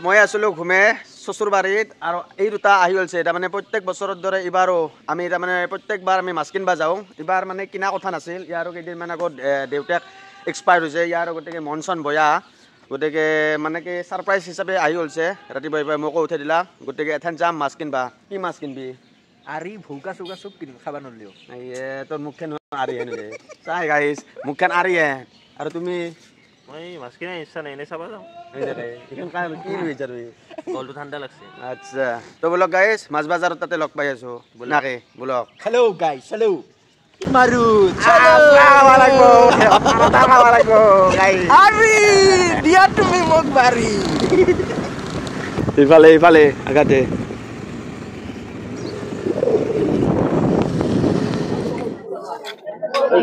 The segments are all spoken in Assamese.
মই আসলো ঘুমে শ্বশুৰ বাৰীত আৰু এই দুটা আহি আছে তাৰমানে প্ৰত্যেক বছৰৰ দৰে এবাৰো আমি তাৰমানে প্ৰত্যেকবাৰ আমি মাছ কিনবা যাওঁ এবাৰ মানে কিনা কথা নাছিল ইয়াৰ কেইদিনমান আগত দেউতাক এক্সপায়াৰ হৈছে ইয়াৰ গতিকে মন চন বয়া গতিকে মানে কি সাৰপ্ৰাইজ হিচাপে আহি আছে ৰাতিপুৱা মোকো উঠাই দিলা গতিকে এথান যাম মাছ কিনবা কি মাছ কিনবি আৰি ভৌকা চৌকা চব কিনিম খাবা নলিও তোৰ মুখখন আৰি হেনে চাই গাইছ মুখখন আৰিয়ে আৰু তুমি মই মাছ কিনা ইচ্ছা নাই এনে চাবা যাওঁ এখন কাম কি লৈ যাবি কলটো ঠাণ্ডা লাগছে আচ্ছা তো বলক গাইছ মাছ বাজাৰত তাতে লগ পাই আছো নাকে বলক হেল্ল' গাইছ হেল্ল' মাৰু আৰি দিয়া তুমি মোক বাৰী ইফালে আগাতে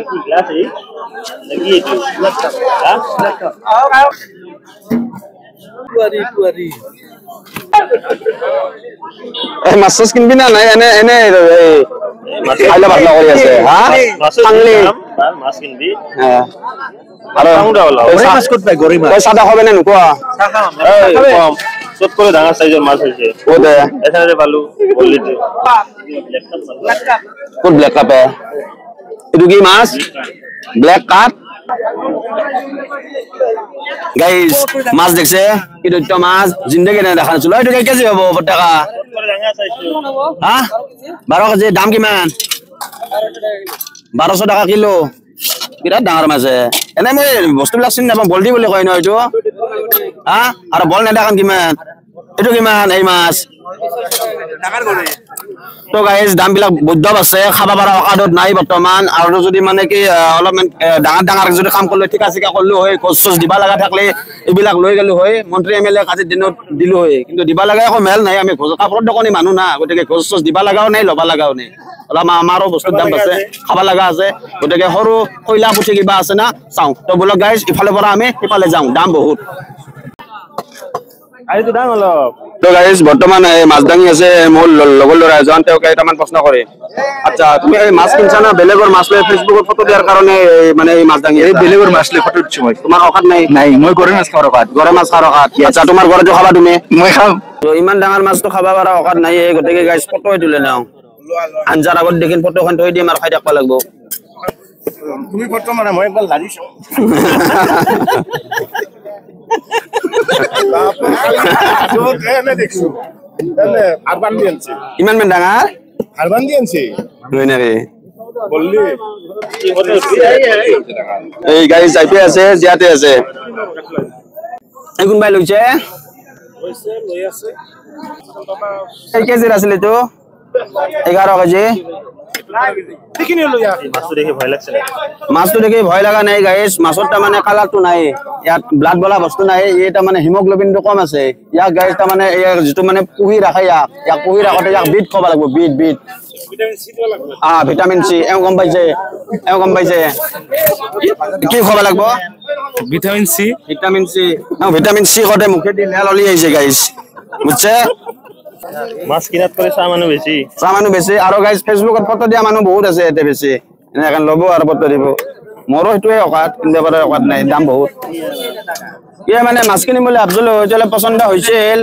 কি গ্লাস এই লাগি এটো কুৱাৰী এই মাছ কিনবি না নাই এনে এনে মাছ খাইলে ভাতলা কৰি আছে হা চাংলি মাছ কিনবি হ্যাঁ আৰু গৰৈ মাছ ক'ত পাই গৰৈ মাছ তই সাদা খাবে না নোকোৱা কম চট কৰে ডাঙৰ সাইজৰ মাছ হৈছে ও দে এটাৰে পালো বলিতে কোন ব্ল্যাক কাপ এটো কি মাছ ব্ল্যাক কাপ গাইস মাছ দেখছে কি দৈত্য মাছ জিন্দেগি না দেখা নাছিল এটো কেজি হ'ব টাকা ডাঙৰ সাইজটো হা 12 কেজি দাম কিমান 1200 টাকা কিলো বিৰাট ডাঙৰ মাছ এনে মই বস্তুবিলাক চিনি নাপাওঁ বলদি বুলি কয় ন এইটো হা আৰু বল নেদাখন কিমান এটো কিমান এই মাছ ডাঙৰ গৰৈ তো গাইস দামবিলাক বৈদ্যব আছে খাবা পাৰা অকাদত নাই বৰ্তমান আৰু যদি মানে কি অলপমান ডাঙৰ যদি কাম কৰিলে ঠিকা চিকা কৰিলো হয় গছ দিবা লাগা থাকলে এইবিলাক লৈ গেলো হয় মন্ত্ৰী এমএলএ কাজিৰ দিনত দিলো হয় কিন্তু দিবা লাগা একো মেল নাই আমি কাপোৰৰ দোকানী মানুহ না গতিকে গছ দিবা লাগাও নাই লবা লাগাও নাই অলপ আমাৰো বস্তুৰ দাম আছে খাবা লাগা আছে গতিকে সৰু কয়লা পুঠি কিবা আছে না চাওঁ তো বলক গাইস ইফালে পৰা আমি ইফালে যাওঁ দাম বহুত আইটো ডাঙৰ অলপ তো গাইস বৰ্তমান মাছ দাঙি আছে মোৰ লগৰ ল'ৰা এজন তেওঁ কেইটামান প্ৰশ্ন কৰে আচ্ছা তুমি এই মাছ কিনছা না বেলেগৰ মাছ লৈ ফেসবুকত ফটো দিয়াৰ কাৰণে মানে এই মাছ দাঙি এই বেলেগৰ মাছ লৈ ফটো দিছো মই তোমাৰ অকাত নাই নাই মই গৰৈ মাছ খাওঁ অকাত গৰৈ মাছ খাৰ অকাত আচ্ছা তোমাৰ ঘৰতো খাবা তুমি মই খাওঁ তো ইমান ডাঙৰ মাছটো খাবা পাৰা অকাত নাই গতিকে গাইস ফটোই তুলে নাও আঞ্জাৰ আগত দেখিন ফটোখন থৈ দিম আৰু খাই থাকবা লাগব তুমি ফটো মাৰা মই একবাৰ লাৰিছো ইমান মান ডাঙৰ লৈ নাৰে এই গাড়ী চাইপে আছে জিয়াতে আছে এই কোনবাই লৈছে এই কেজিৰ আছিল এইটো 11 কেজি মাছটো দেখি ভয় লাগছে মাছটো দেখি ভয় লাগা নাই গাইস মাছৰ তা মানে কালাৰটো নাই ইয়াত ব্লাড বলা বস্তু নাই এটা মানে হিমোগ্লোবিনটো কম আছে ইয়াক গাইস তা মানে যেটো মানে পুহি ৰাখে ইয়াক পুহি ৰাখতে ইয়াক বিট খবা লাগিব বিট ভিটামিন সি তো লাগিব ভিটামিন সি এও গম পাইছে কি খবা লাগিব ভিটামিন সি ভিটামিন সি কতে মুখে দি লাল অলি আইছে গাইস বুঝছে মাছ কিনাত করে চা মানুহ বেছি আৰু গাইস ফেসবুকত ফটো দিয়া মানুহ বহুত আছে এতে বেছি এনে এখন লব আৰু ফটো দিব মোৰো হেতুৱে অকাত কিন্তু বাৰে অকাত নাই দাম বহুত মানে মাছ কিনিম বুলি ভাবছিলো চলে পছন্দ হৈছিল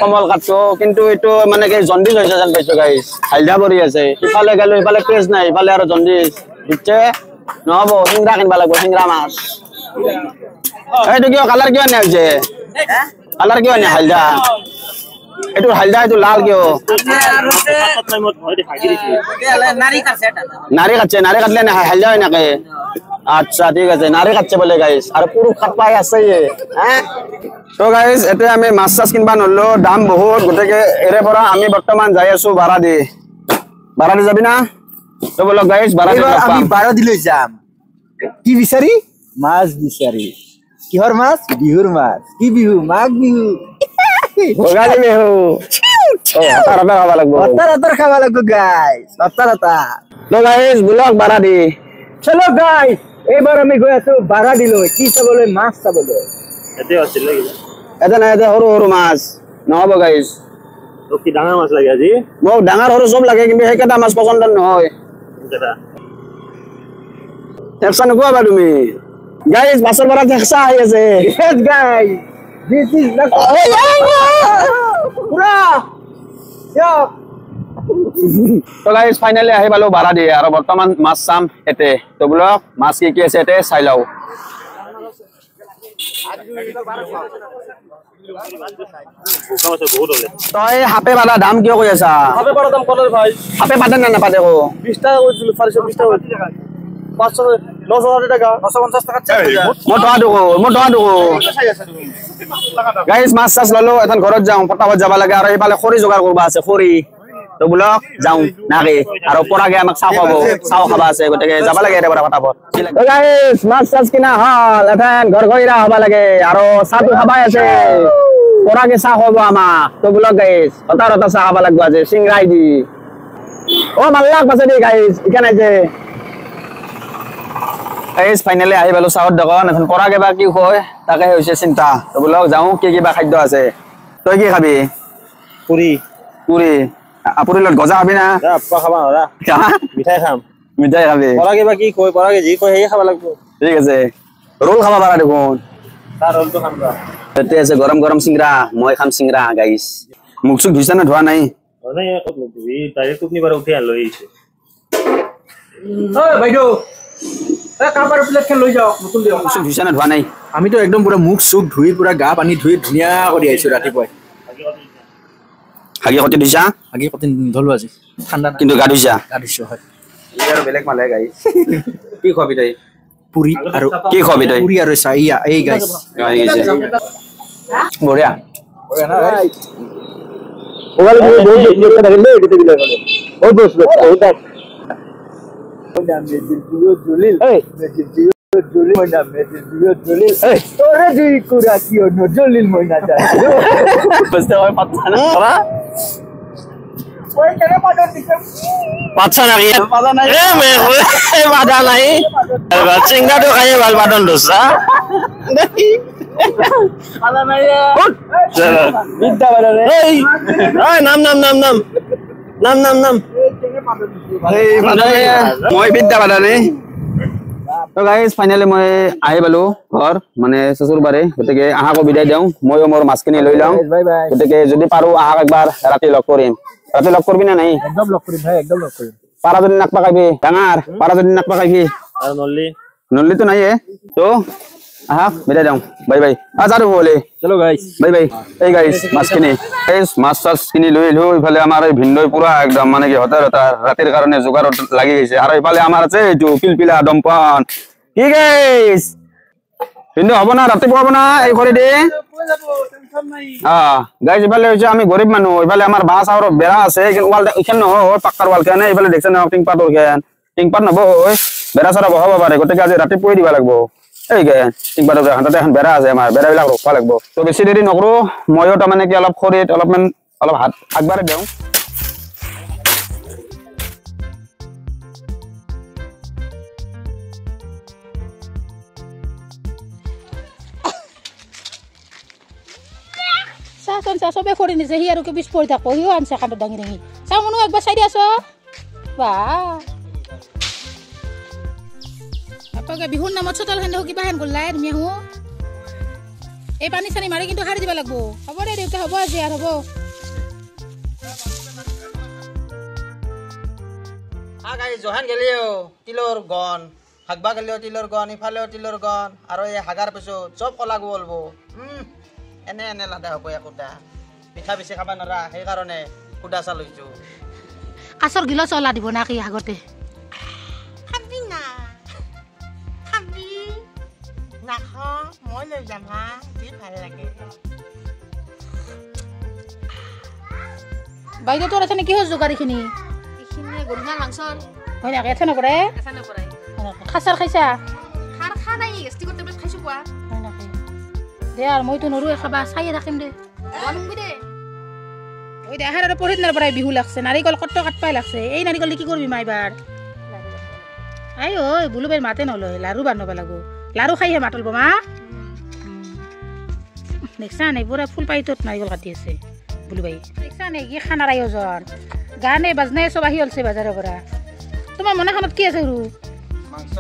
কমল কাটটো কিন্তু এটো মানে কি জন্ডিস হৈছে যেন পাইছো গাইস হালদা পৰি আছে ইফালে গেলো ইফালে তেজ নাই ইফালে আৰু জন্ডিস বুঝছে নহব সিংৰা কিনবা লাগিব সিংৰা মাছ এইটো কিয় কালাৰ কিয় নাই হৈছে কালাৰ কিয় নাই হালদা এটো হালদা এটো লাল কিয় নাৰী কাটলে না হালদা হয় নাকে আচ্ছা ঠিক আছে নাৰী কাটছে বলে গাইস আর পুরো খাপাই আছে হ্যাঁ তো গাইস এতে আমি মাছ চাছ কিনবা নললো দাম বহুত গটকে এরে পরা আমি বর্তমান যাই আছো ভাড়া দি যাবি না তো বলো গাইস ভাড়া দি আমি ভাড়া দিলৈ যাম কি বিচাৰি মাছ বিচাৰি কিহৰ মাছ বিহুৰ মাছ কি বিহু মাঘ বিহু ভোগালী বিহু অতাৰ খাবা লাগব গাইস অতাৰ তো গাইস ব্লগ ভাড়া দি চলো গাইস এইবাৰ আমি গৈ আছো ভাড়া দিলৈ কি চাবলৈ মাছ চাবলৈ এতে আছিল এটা নাই এটা সৰু মাছ নহব গাইস তো কি ডাঙৰ মাছ লাগে আজি মোক ডাঙৰ সৰু সব লাগে কিন্তু হেকেটা মাছ পছন্দ নহয় দাদা একশন কোৱা তুমি গাইস মাছৰ পৰা দেখছা আহি আছে guys This is the pura. Yo. তো গাইস ফাইনালি আহি পালো ভাড়া দিয়ে আৰু বৰ্তমান মাছ চাম এতে তো ব্লক মাছ কি আছে এতে চাই লও তই হাপে পাতা দাম কিয় কৈ আছা হাপে পাতা দাম কত ভাই হাপে পাতা না নাপাতে কো 20 টাকা কইছিল 420 টাকা 500 900 টাকা 950 টাকা চেক হই যায় মই টকা দুকো গাইস মাছ চাছ ললো এখন ঘৰত যাওঁ পটাপট যাব লাগে আৰু এইফালে খৰি যোগাৰ কৰবা আছে খৰি তো ব্লক যাওঁ নাকি আৰু পৰাগে আমাক চাও খাবা আছে গটকে যাব লাগে এৰে পৰা পটাপট তো গাইস মাছ চাছ কিনা হল এখন ঘৰ গইৰা হবা লাগে আৰু চাহটো খাবাই আছে পৰাগে চাহ হ'ব আমাক তো ব্লক গাইস হতাৰতা চাহ খাবা লাগব আছে সিংৰাই দি ও মাল্লাক পাছে দি গাইস ইখানে যে গাইস ফাইনালি আহি পালো চাহৰ দোকান এখন পৰাগে বা কি হয় তাকে হৈছে চিন্তা তো ব্লক যাওঁ কি কিবা খাদ্য আছে তই কি খাবি পুরি আপুরি লগত গজা খাবি না আপা খাবা না মিঠাই খাম মিঠাই খাবি পরাগে বা কি কই পরাগে জি কই হেই খাবা লাগবো ঠিক আছে রোল খাবা পারা দেখুন তার রোল তো খাম না এতে আছে গরম গরম সিংরা মই খাম সিংরা গাইস মুখ সুখ ধুইছা না ধোয়া নাই মানে কত লবি ডাইরেক্ট তুমি বারে উঠে আলো এইছে ওই বাইদো এ কাবার প্লেট কে লৈ যাও নতুন দিও মুখ সুখ ধুইছা না ধোয়া নাই আমি তো একদম পুরা মুখ সুখ ধুই পুরা গা পানী ধুই ধুনিয়া কৰি আইছো ৰাতিপুৱা হাগি কতি ধুইছা আগে কত ধলো আজি ঠান্ডা কিন্তু গা ধুইছা গাদিছো হয় ইয়াৰ বেলেগ মালে গাইস কি খাবি তই পুৰি আৰু কি খাবি তই পুৰি আৰু চাইয়া এই গাইস বঢ়িয়া ওগালে বহুত বহুত থাকে লে এতে দিলে ও দোস ও দাস জলিল এই জলিল মইনা জলিল এই তোরে দুই কুরা কি অন্য জলিল মইনা যায় বসতে হয় পাচ্ছা না ওই কেন পাডর দিকে পাচ্ছা না পাদা নাই এ মে পাদা নাই সিংরা তো খাই ভাল পাদন দোসা পাদা নাই চলো বিদ্যা বাড়া রে এই নাম এই মই বিদ্যা পাদা নে তো গাইস ফাইনালি মই আহি পালো ঘৰ মানে সসুৰ বাৰে গটকে আহাকো বিদায় দিওঁ মই মোৰ মাছখিনি লৈ লওঁ বাই বাই গটকে যদি পাৰো আহাক একবাৰ ৰাতি লগ কৰিম ৰাতি লগ কৰবি না নাই একদম লগ কৰিম ভাই একদম লগ কৰিম পাৰা যদি নাক পাকাবি ডাঙৰ পাৰা যদি নাক পাকাবি আর নলি নলি তো নাই তো আহাক বিদায় দিওঁ বাই বাই আজাৰো বলে চলো গাইস বাই বাই এই গাইস মাছখিনি এই মাছ কিনি লৈ ইফালে আমাৰ এই ভিন্দই পুৰা একদম মানে কি হতাৰ ৰাতিৰ কাৰণে যোগাৰত লাগি গৈছে আৰু ইফালে আমাৰ আছে এইটো পিলপিলা দম্পন কি গাইস ভিন্দো হ'ব না ৰাতিপুৱা হ'ব না এই কৰি দে গাইস ইফালে হৈছে আমি গৰীব মানুহ ইফালে আমাৰ বাঁহ চাহৰ বেৰা আছে ৱাল এইখান নহয় পাক্কাৰ ৱাল কাৰণে ইফালে দেখিছে না টিংপাতৰ খেন টিংপাত নহয় বেৰা চাৰা বহাব পাৰে গতিকে আজি ৰাতিপুৱাই দিব লাগিব এই গে টিংপাতৰ হাততে এখন বেৰা আছে আমাৰ বেৰাবিলাক ৰখবা লাগিব তো বেছি দেৰি নকৰো ময়ো তাৰমানে কি অলপ খৰিত অলপ হাত আগবাঢ়াই দিওঁ চাহ চবে খৰি নিছে সি আৰু কি পিছ পৰি থাকো সিও আনছে কান্দত দাঙি দাঙি চাহ মনো একবাৰ চাই দিয়াছ বা আপোনালোকে বিহুৰ নামত চোতাল খান দেখো কিবা হেন গ'লাই ধুনীয়া হো এই পানী চানী মাৰি কিন্তু সাৰি দিব লাগিব হ'ব দে দেউতা হ'ব আজি আৰু হ'ব জহান গেলিও তিলৰ গণ হাগবা গেলিও তিলৰ গণ ইফালেও তিলৰ গণ আৰু এই হাগাৰ পিছত চব কলাগ বলব এনে এনে লাদা হ'ব একোটা পিঠা বেছি খাব নোৱাৰা সেইকাৰণে সুদা চাহ লৈছো কাছৰ গিলা চলা দিব না কি আগতে খাবি না খাবি নাখ মই লৈ যাম হা যি ভাল লাগে বাইদেউ তোৰ আছে নেকি যোগাৰ এইখিনি এইখিনিয়ে গৰুঙাৰ মাংসৰ হয় নাকি এথে নকৰে এছা নকৰে খাচাৰ খাইছা খাৰ খা নাই গেষ্টিকৰ টেবলেট খাইছো কোৱা হয় নাকি দে আৰু মইতো নৰোৱে খাবা চাইয়ে থাকিম দে বনুংবি দে ওই দে আহাৰ আৰু পৰহিদিনাৰ পৰাই বিহু লাগছে নাৰিকল কত কাটপাই লাগছে এই নাৰিকল কি কৰিবি মা এইবাৰ আই ঐ বুলুবাইৰ মাতে নলয় লাৰু বান্ধব লাগব লাৰু খাইহে মাতলব মা দেখছা নাই পুৰা ফুল পাইটোত নাৰিকল কাটি আছে বুলুবাই দেখছা নাই কি খানাৰ আয়োজন গানে বাজনাই চব আহি অলছে বাজাৰৰ পৰা তোমাৰ মনাখনত কি আছে ৰু মাংস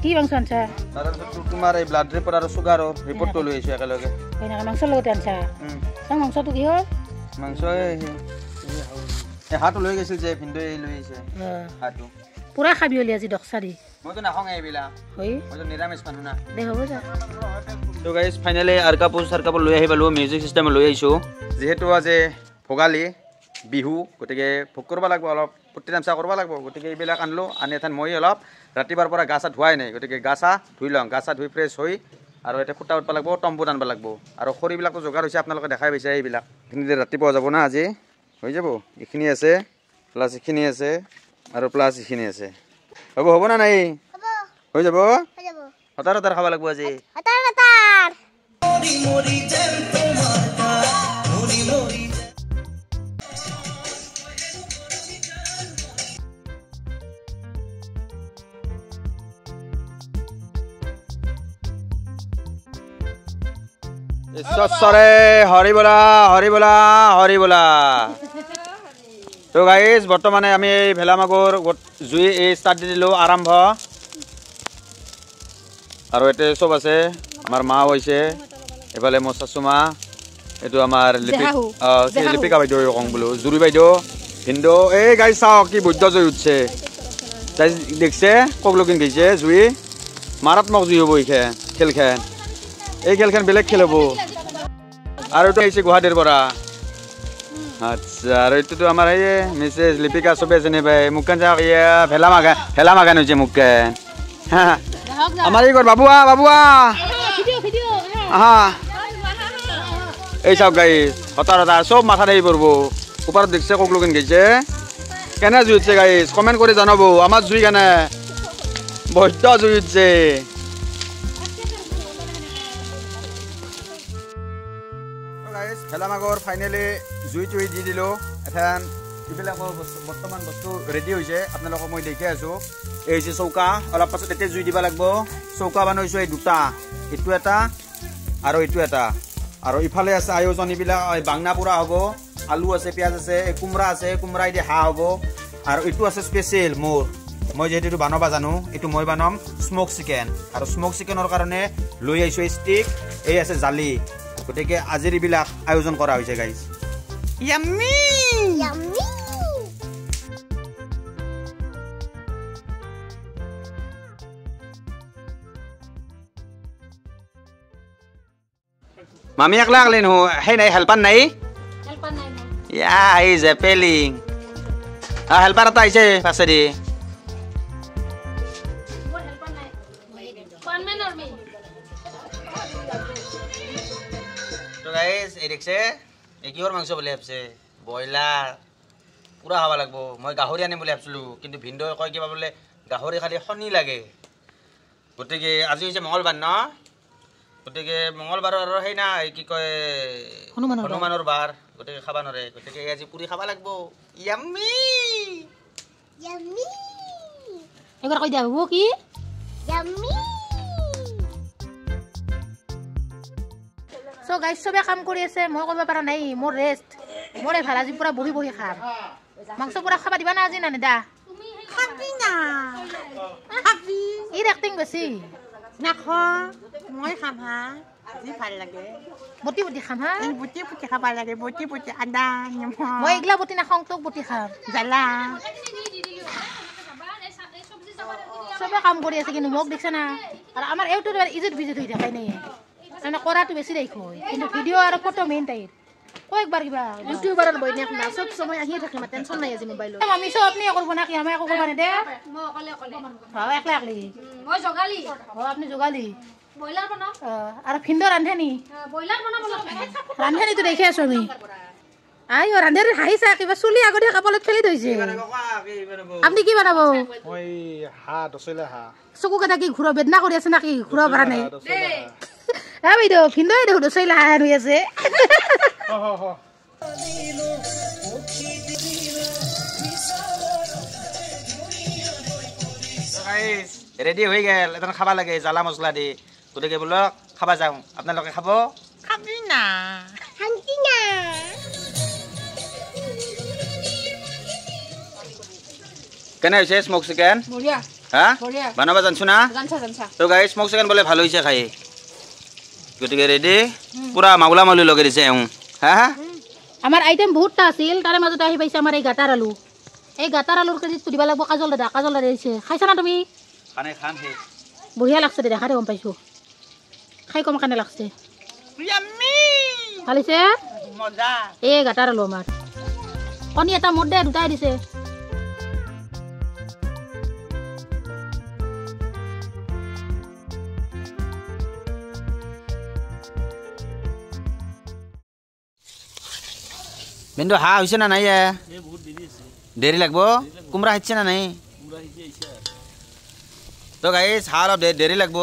কি মাংস আনছা তাৰপিছত তোমাৰ এই ব্লাড ৰিপৰ্ট আৰু চুগাৰৰ ৰিপৰ্টটো লৈ আহিছোঁ একেলগে হয় নেকি মাংসৰ লগতে আনছা মাংসটো কি হ'ল মাংস এই হাঁহটো লৈ গৈছিল যে ভিনদেউ লৈ আহিছে হাঁহটো পুৰা খাবি বুলি আজি দকচাৰি মইতো নাখাওঁ এইবিলাক হয় মইতো নিৰামিষ মানুহ না দে হ'ব যা তো গাইজ ফাইনেলি চাৰকাপুৰ লৈ আহি পালোঁ মিউজিক চিষ্টেম লৈ আহিছোঁ যিহেতু আজি ভোগালী বিহু গতিকে ভোগ কৰিব লাগিব অলপ ফূৰ্তি তামচা কৰিব লাগিব গতিকে এইবিলাক আনিলোঁ আনি এঠান মই অলপ ৰাতিপুৱাৰ পৰা গা চা ধোৱাই নাই গতিকে গা চা ধুই লওঁ গা চা ধুই ফ্ৰেছ হৈ আৰু এতিয়া খুটা উঠব লাগিব তম্বুত আনিব লাগিব আৰু খৰিবিলাকতো যোগাৰ হৈছে আপোনালোকে দেখাই পাইছে এইবিলাক এইখিনি ৰাতিপুৱা যাব না আজি হৈ যাব এইখিনি আছে প্লাছ এইখিনি আছে আৰু প্লাছ এইখিনি আছে হ'ব না নাই হৈ যাব হতাৰ খাব লাগিব আজি ঈশ্বৰে হৰি বোলা হৰি বোলা হৰি বোলা তো গাইজ বৰ্তমানে আমি এই ভেলামাগুৰ জুই এই ষ্টাৰ্ট দি দিলোঁ আৰম্ভ আৰু এতিয়া চব আছে আমাৰ মা হৈছে এইফালে মোৰ চাচুমা এইটো আমাৰ লিপিকা বাইদেউ কওঁ বোলো জুৰি বাইদেউ ভিনদেউ এই গাইজ চাওক কি বৈদ্য জুই উঠছে দেখছে কগলকিন গৈছে জুই মাৰাত্মক জুই হ'ব খেলখন এই খেলখন বেলেগ খেল হ'ব আৰু এইটো আহিছে গুৱাহাটীৰ পৰা আচ্ছা আৰু এইটোতো আমাৰ এই মিছেছ লিপিকা চবে চিনি পায় মুখখন চাওক ভেলা মাগান হৈছে মুখখন আমাৰ এই ঘৰ বাবুৱা এই চাওক গাই হতাৰ চব মাথা আহি পৰিব ওপৰত দেখছে কগলকিন গৈছে কেনে জুই উঠছে গাইজ কমেণ্ট কৰি জনাব আমাৰ জুই কেনে বৈদ্য জুই উঠছে ভেলামাগুৰ ফাইনেলি জুই টুই দি দিলোঁ এখন এইবিলাকৰ বৰ্তমান বস্তু ৰেডি হৈছে আপোনালোকক মই দেখি আছোঁ এই হৈছে চৌকা অলপ পাছত এতিয়া জুই দিব লাগিব চৌকা বনাইছোঁ এই দুটা এইটো এটা আৰু এইটো এটা আৰু ইফালে আছে আয়োজন এইবিলাক বাংনা পোৰা হ'ব আলু আছে পিঁয়াজ আছে কোমৰা আছে কোমৰা দি হাঁহ হ'ব আৰু এইটো আছে স্পেচিয়েল মোৰ মই যিহেতু এইটো বনাব জানো এইটো মই বনাম স্মক চিকেন আৰু স্মক চিকেনৰ কাৰণে লৈ আহিছোঁ ষ্টিক এই আছে জালি গতিকে আজিৰ এইবিলাক আয়োজন কৰা হৈছে গাইজ ইয়াম্মি মামি একলা একলাই নো সেই নাই হেল্পাৰ নাই ইয়া এই জেপেলিং হেল্পাৰ এটা আহিছে পাছেদি এই দেখছে এই কিহৰ মাংস বুলি ভাবছে ব্ৰইলাৰ পুৰা খাব লাগিব মই গাহৰি আনিম বুলি ভাবছিলোঁ কিন্তু ভিনদেউ কয় কিবা বোলে গাহৰি খালি শনি লাগে গতিকে আজি হৈছে মঙলবাৰ ন গতিকে মঙলবাৰৰ আৰু সেই না কি কয় হনুমানৰ বাৰ গতিকে খাব নোৱাৰে গতিকে আজি পুৰি খাব লাগিব ইয়াম্মি এবাৰ কৈ দিয়া হ'ব কি চ' গাইজ চবে কাম কৰি আছে মই কৰিব পৰা নাই মোৰ ৰেষ্ট মোৰে ভাল আজি পুৰা বহি বহি খাম মাংস পুৰা খাবা দিবা না আজি না নেদা ই এক্টিং বেছি মই খাম হা আজি ভাল লাগে বটি বটি খাম হা বুটি খাব লাগে বুটি আদা মই এইগিলা বটি নাখাওঁ তোক বটি খাম জ্বালা চবে কাম কৰি আছে কিন্তু মোক দেখিছে না আৰু আমাৰ এইটো ইজিত ভিজিত হৈ থাকে নেকি তাৰমানে কৰাটো বেছি দেখো কিন্তু ভিডিঅ' আৰু ফটো মেইন তাইৰ কৈ একবাৰ কিবা ইউটিউবাৰত বহি নাখ না চব সময় আহিয়ে থাকে না টেনচন নাই আজি মোবাইলত আমি চব আপনি কৰিব না কি আমি একো কৰিব নেদে মই অকলে একলা একলি মই জগালি আপনি যোগালি ব্ৰইলাৰ বনাম আৰু ভিনদেউ ৰান্ধে নি ব্ৰইলাৰ বনাব ৰান্ধে নিতো দেখি আছো আমি আই ৰান্ধে হাঁহিছা কিবা চুলি আগতে কপালত ফেলি থৈছে আপুনি কি বনাব মই হাঁহ দচলে হাঁহ চকু কেইটা কি ঘূৰা বেদনা কৰি আছে নাকি ঘূৰা পৰা নাই বাইদেউ ভিনদেউ দেখো দচলে হাঁহ হৈ আছে ৰেডি হৈ গেল এটা খাবা লাগে জ্বালা মছলা দি গতিকে বোলক খাবা যাওঁ আপোনালোকে খাব খাবি না কেনে হৈছে স্মক চিকেন বঢ়িয়া হা বঢ়িয়া। বনাব জানছো না জানছা তো গাইজ স্মক চিকেন বোলে ভাল হৈছে খাই গতিকে ৰেডি পুৰা মাগুলা মাগুলি লগাই দিছে হা হা আমাৰ আইটেম বহুতটা আছিল তাৰে মাজতে আহি পাইছে আমাৰ এই গাটাৰ আলু এই গাটাৰ আলুৰ কেজিটো দিব লাগিব কাজল দাদা দিছে খাইছা না তুমি খানে খান হে বঢ়িয়া লাগছে দে দেখাতে গম পাইছোঁ খাই কম কাৰণে লাগছে ভাল হৈছে এই গাটাৰ আলু আমাৰ কণী এটা মোৰ দে দুটাই দিছে বিন্দু হা হৈছে না নাই দেৰি লাগব কোমৰা আহিছে না নাই তো গাইজ হাঁহ অলপ দেৰি লাগব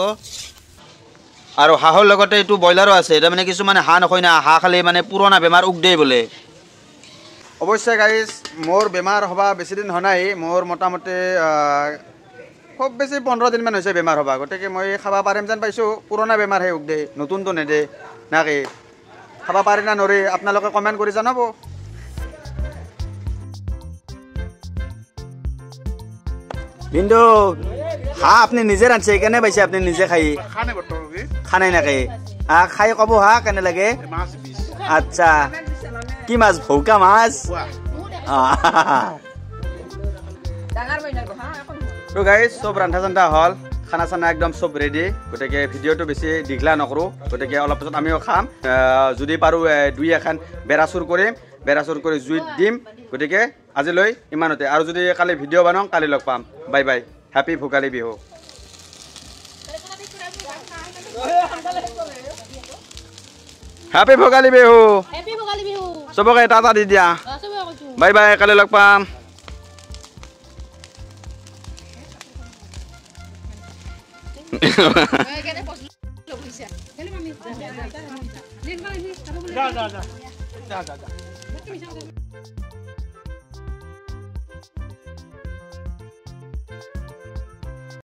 আৰু হাঁহৰ লগতে এইটো ব্ৰইলাৰো আছে তাৰমানে কিছুমানে হাঁহ নকয় না হাঁহ খালে মানে পুৰণা বেমাৰ উক দিয়ে বোলে অৱশ্যে গাইজ মোৰ বেমাৰ হ'বা বেছি দিন হোৱা নাই মোৰ মোটামুটি খুব বেছি 15 দিনমান হৈছে বেমাৰ হ'বা গতিকে মই খাব পাৰিম যেন পাইছোঁ পুৰণা বেমাৰহে উক দিয়ে নতুনটো নেদে নাকি খাব পাৰি না নৰি আপোনালোকে কমেণ্ট কৰি জনাব কিন্তু হাঁহ আপুনি নিজে ৰান্ধছে কেনে পাইছে আপুনি নিজে খাই খানাই নাকে খাই ক'ব হা কেনে লাগে আচ্ছা কি মাছ ভৌকা মাছ তো গাইজ চব ৰান্ধা চান্ধা হ'ল খানা চানা একদম চব ৰেডি গতিকে ভিডিঅ'টো বেছি দীঘলা নকৰোঁ গতিকে অলপ পিছত আমিও খাম যদি পাৰোঁ 2-1 বেৰা চুৰ কৰিম বেৰা চুৰ কৰি জুইত দিম গতিকে আজিলৈ ইমানতে আৰু যদি কালি ভিডিঅ' বনাওঁ কালি লগ পাম bye bye happy Bhogali Bihu happy Bhogali Bihu চবকে টাটা দি দিয়া বাই বাই কালি লগ পাম যা